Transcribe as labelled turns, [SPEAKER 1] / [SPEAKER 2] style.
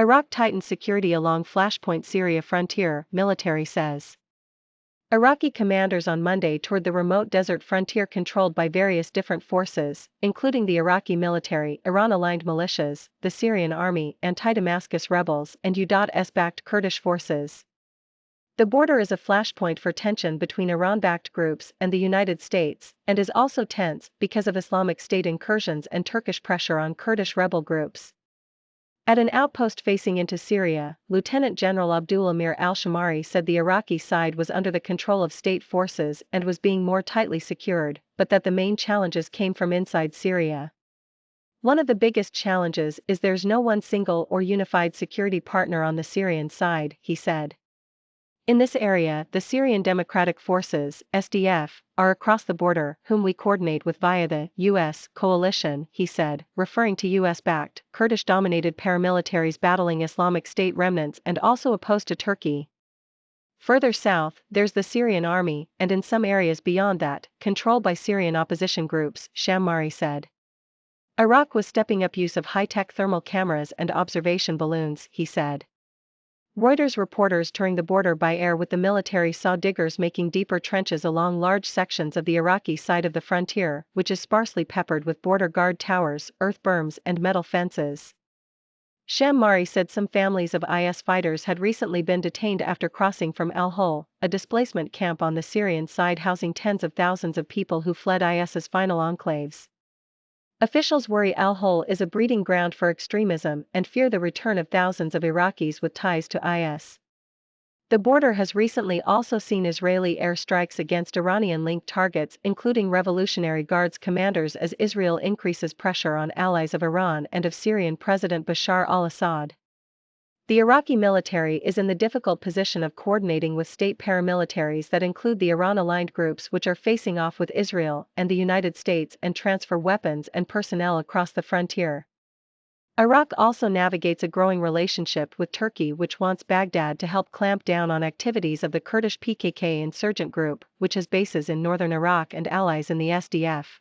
[SPEAKER 1] Iraq tightens security along flashpoint Syria frontier, military says. Iraqi commanders on Monday toured the remote desert frontier controlled by various different forces, including the Iraqi military, Iran-aligned militias, the Syrian army, anti-Damascus rebels, and UDAS-backed Kurdish forces. The border is a flashpoint for tension between Iran-backed groups and the United States, and is also tense because of Islamic State incursions and Turkish pressure on Kurdish rebel groups. At an outpost facing into Syria, Lieutenant General Abdul Amir al-Shamari said the Iraqi side was under the control of state forces and was being more tightly secured, but that the main challenges came from inside Syria. One of the biggest challenges is there's no one single or unified security partner on the Syrian side, he said. In this area, the Syrian Democratic Forces, SDF, are across the border, whom we coordinate with via the U.S. coalition, he said, referring to U.S.-backed, Kurdish-dominated paramilitaries battling Islamic State remnants and also opposed to Turkey. Further south, there's the Syrian army, and in some areas beyond that, controlled by Syrian opposition groups, Shamari said. Iraq was stepping up use of high-tech thermal cameras and observation balloons, he said. Reuters reporters touring the border by air with the military saw diggers making deeper trenches along large sections of the Iraqi side of the frontier, which is sparsely peppered with border guard towers, earth berms, and metal fences. Shamari said some families of IS fighters had recently been detained after crossing from Al-Hol, a displacement camp on the Syrian side housing tens of thousands of people who fled IS's final enclaves. Officials worry Al-Hol is a breeding ground for extremism and fear the return of thousands of Iraqis with ties to IS. The border has recently also seen Israeli airstrikes against Iranian-linked targets, including Revolutionary Guards commanders, as Israel increases pressure on allies of Iran and of Syrian President Bashar al-Assad. The Iraqi military is in the difficult position of coordinating with state paramilitaries that include the Iran-aligned groups which are facing off with Israel and the United States and transfer weapons and personnel across the frontier. Iraq also navigates a growing relationship with Turkey, which wants Baghdad to help clamp down on activities of the Kurdish PKK insurgent group, which has bases in northern Iraq and allies in the SDF.